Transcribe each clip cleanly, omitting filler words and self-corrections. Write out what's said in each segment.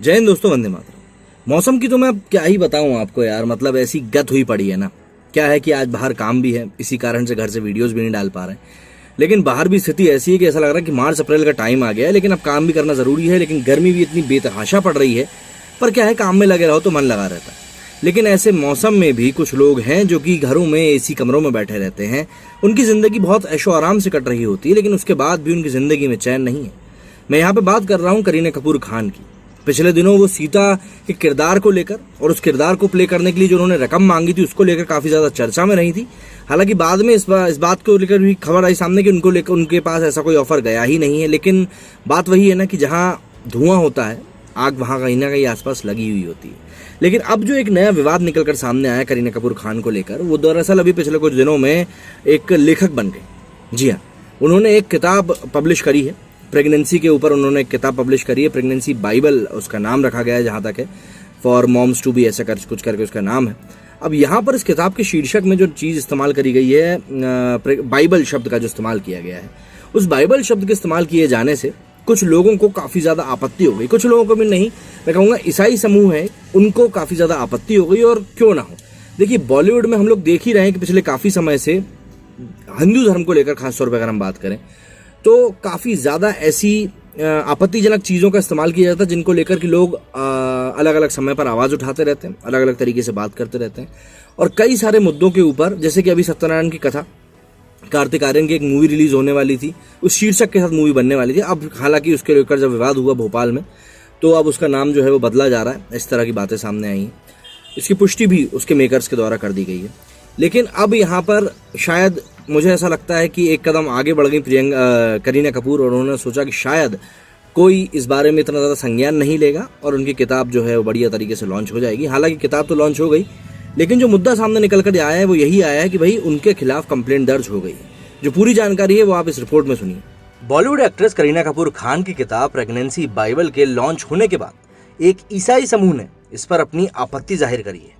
जय हिंद दोस्तों, वंदे मातरम। मौसम की तो मैं क्या ही बताऊं आपको यार, मतलब ऐसी गत हुई पड़ी है ना। क्या है कि आज बाहर काम भी है, इसी कारण से घर से वीडियोस भी नहीं डाल पा रहे हैं। लेकिन बाहर भी स्थिति ऐसी है कि ऐसा लग रहा है कि मार्च अप्रैल का टाइम आ गया है, लेकिन अब काम भी करना जरूरी है। लेकिन गर्मी भी इतनी बेतहाशा पड़ रही है, पर क्या है, काम में लगे रहो तो मन लगा रहता है। लेकिन ऐसे मौसम में भी कुछ लोग हैं जो कि घरों में एसी कमरों में बैठे रहते हैं। उनकी जिंदगी बहुत ऐशो आराम से कट रही होती है, लेकिन उसके बाद भी उनकी जिंदगी में चैन नहीं है। मैं यहाँ पे बात कर रहा हूँ करीना कपूर खान की। पिछले दिनों वो सीता के किरदार को लेकर और उस किरदार को प्ले करने के लिए जो उन्होंने रकम मांगी थी, उसको लेकर काफी ज्यादा चर्चा में रही थी। हालांकि बाद में इस बात को लेकर भी खबर आई सामने कि उनको लेकर उनके पास ऐसा कोई ऑफर गया ही नहीं है। लेकिन बात वही है ना कि जहां धुआं होता है, आग वहां कहीं ना कहीं आसपास लगी हुई होती है। लेकिन अब जो एक नया विवाद निकलकर सामने आया करीना कपूर खान को लेकर, वो दरअसल अभी पिछले कुछ दिनों में एक लेखक बन गए। जी हाँ, उन्होंने एक किताब पब्लिश करी है प्रेगनेंसी के ऊपर। उन्होंने एक किताब पब्लिश करी है, प्रेगनेंसी बाइबल उसका नाम रखा गया है, जहां तक है फॉर मॉम्स टू बी, ऐसा कर कुछ करके उसका नाम है। अब यहाँ पर इस किताब के शीर्षक में जो चीज इस्तेमाल करी गई है, बाइबल शब्द का जो इस्तेमाल किया गया है, उस बाइबल शब्द के इस्तेमाल किए जाने से कुछ लोगों को काफी ज्यादा आपत्ति हो गई। कुछ लोगों को भी नहीं, मैं कहूंगा ईसाई समूह है, उनको काफी ज्यादा आपत्ति हो गई। और क्यों ना हो, देखिए बॉलीवुड में हम लोग देख ही रहे हैं कि पिछले काफी समय से हिंदू धर्म को लेकर खासतौर पर अगर हम बात करें तो काफी ज्यादा ऐसी आपत्तिजनक चीजों का इस्तेमाल किया जाता है, जिनको लेकर के लोग अलग अलग समय पर आवाज उठाते रहते हैं, अलग अलग तरीके से बात करते रहते हैं। और कई सारे मुद्दों के ऊपर, जैसे कि अभी सत्यनारायण की कथा, कार्तिक आर्यन की एक मूवी रिलीज होने वाली थी, उस शीर्षक के साथ मूवी बनने वाली थी। अब हालांकि उसके लेकर जब विवाद हुआ भोपाल में, तो अब उसका नाम जो है वो बदला जा रहा है। इस तरह की बातें सामने आई हैं, इसकी पुष्टि भी उसके मेकर्स के द्वारा कर दी गई है। लेकिन अब यहाँ पर शायद मुझे ऐसा लगता है कि एक कदम आगे बढ़ गई करीना कपूर, और उन्होंने सोचा कि शायद कोई इस बारे में इतना ज़्यादा संज्ञान नहीं लेगा और उनकी किताब जो है वो बढ़िया तरीके से लॉन्च हो जाएगी। हालांकि किताब तो लॉन्च हो गई, लेकिन जो मुद्दा सामने निकल कर आया है वो यही आया है कि भाई उनके खिलाफ कंप्लेंट दर्ज हो गई है। जो पूरी जानकारी है वो आप इस रिपोर्ट में सुनिए। बॉलीवुड एक्ट्रेस करीना कपूर खान की किताब प्रेगनेंसी बाइबल के लॉन्च होने के बाद एक ईसाई समूह ने इस पर अपनी आपत्ति जाहिर करी है।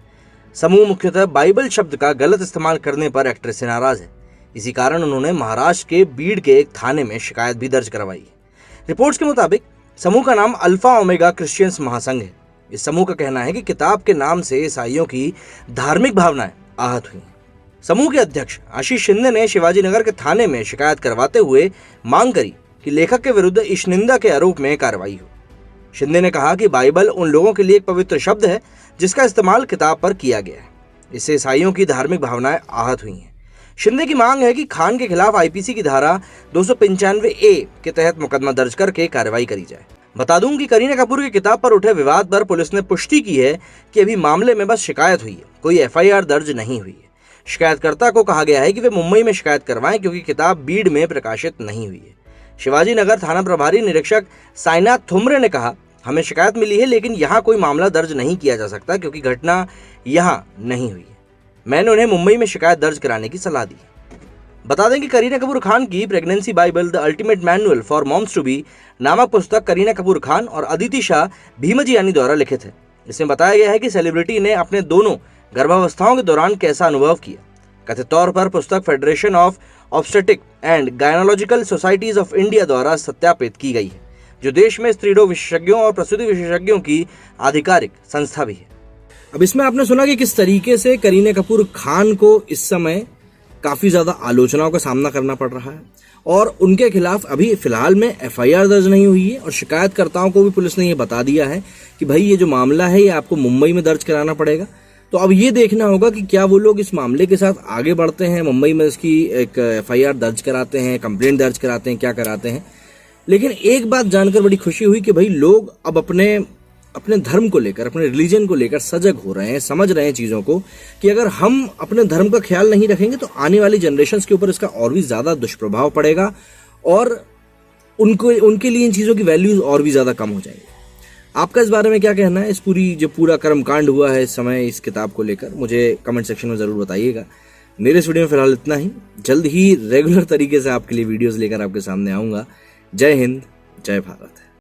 समूह मुख्यतः बाइबल शब्द का गलत इस्तेमाल करने पर एक्ट्रेस से नाराज है। इसी कारण उन्होंने महाराष्ट्र के बीड़ के एक थाने में शिकायत भी दर्ज करवाई है। रिपोर्ट्स के मुताबिक समूह का नाम अल्फा ओमेगा क्रिश्चियंस महासंघ है। इस समूह का कहना है कि किताब के नाम से ईसाइयों की धार्मिक भावनाएं आहत हुई। समूह के अध्यक्ष आशीष शिंदे ने शिवाजी नगर के थाने में शिकायत करवाते हुए मांग करी कि लेखक के विरुद्ध ईशनिंदा के आरोप में कार्रवाई हो। शिंदे ने कहा कि बाइबल उन लोगों के लिए एक पवित्र शब्द है जिसका इस्तेमाल किताब पर किया गया है। इससे ईसाइयों की धार्मिक भावनाएं आहत हुई हैं। शिंदे की मांग है कि खान के खिलाफ आईपीसी की धारा 295A के तहत मुकदमा दर्ज करके कार्रवाई करी जाए। बता दूं कि करीना कपूर की किताब पर उठे विवाद पर पुलिस ने पुष्टि की है कि अभी मामले में बस शिकायत हुई है, कोई FIR दर्ज नहीं हुई है। शिकायतकर्ता को कहा गया है कि वे मुंबई में शिकायत करवाएं, क्योंकि किताब बीड़ में प्रकाशित नहीं हुई है। शिवाजी नगर थाना प्रभारी निरीक्षक साईनाथ थुमरे ने कहा, हमें शिकायत मिली है, लेकिन यहाँ कोई मामला दर्ज नहीं किया जा सकता क्योंकि घटना यहाँ नहीं हुई है। मैंने उन्हें मुंबई में शिकायत दर्ज कराने की सलाह दी। बता दें कि करीना कपूर खान की pregnancy bible the ultimate manual for moms to be नामक पुस्तक करीना कपूर खान और अदिति शाह भीमजियानी द्वारा लिखित है। इसमें बताया गया है कि सेलिब्रिटी ने अपने दोनों गर्भावस्थाओं के दौरान कैसा अनुभव किया। कथित तौर पर पुस्तक federation of obstetric and gynaecological societies of India द्वारा सत्यापित की गई है, जो देश में स्त्री रोग विशेषज्ञों और प्रसूति विशेषज्ञों की आधिकारिक संस्था भी है। अब इसमें आपने सुना कि किस तरीके से करीना कपूर खान को इस समय काफी ज्यादा आलोचनाओं का सामना करना पड़ रहा है, और उनके खिलाफ अभी फिलहाल में FIR दर्ज नहीं हुई है। और शिकायतकर्ताओं को भी पुलिस ने ये बता दिया है कि भाई ये जो मामला है ये आपको मुंबई में दर्ज कराना पड़ेगा। तो अब ये देखना होगा कि क्या वो लोग इस मामले के साथ आगे बढ़ते हैं, मुंबई में इसकी एक FIR दर्ज कराते हैं, कंप्लेंट दर्ज कराते हैं, क्या कराते हैं। लेकिन एक बात जानकर बड़ी खुशी हुई कि भाई लोग अब अपने धर्म को लेकर, अपने रिलीजन को लेकर सजग हो रहे हैं, समझ रहे हैं चीजों को कि अगर हम अपने धर्म का ख्याल नहीं रखेंगे तो आने वाली जनरेशन्स के ऊपर इसका और भी ज्यादा दुष्प्रभाव पड़ेगा और उनके लिए इन चीजों की वैल्यूज और भी ज्यादा कम हो जाएगी। आपका इस बारे में क्या कहना है? इस पूरा कर्मकांड हुआ है इस समय इस किताब को लेकर, मुझे कमेंट सेक्शन में जरूर बताइएगा। मेरे इस वीडियो में फिलहाल इतना ही। जल्द ही रेगुलर तरीके से आपके लिए वीडियोस लेकर आपके सामने आऊंगा। जय हिंद, जय भारत।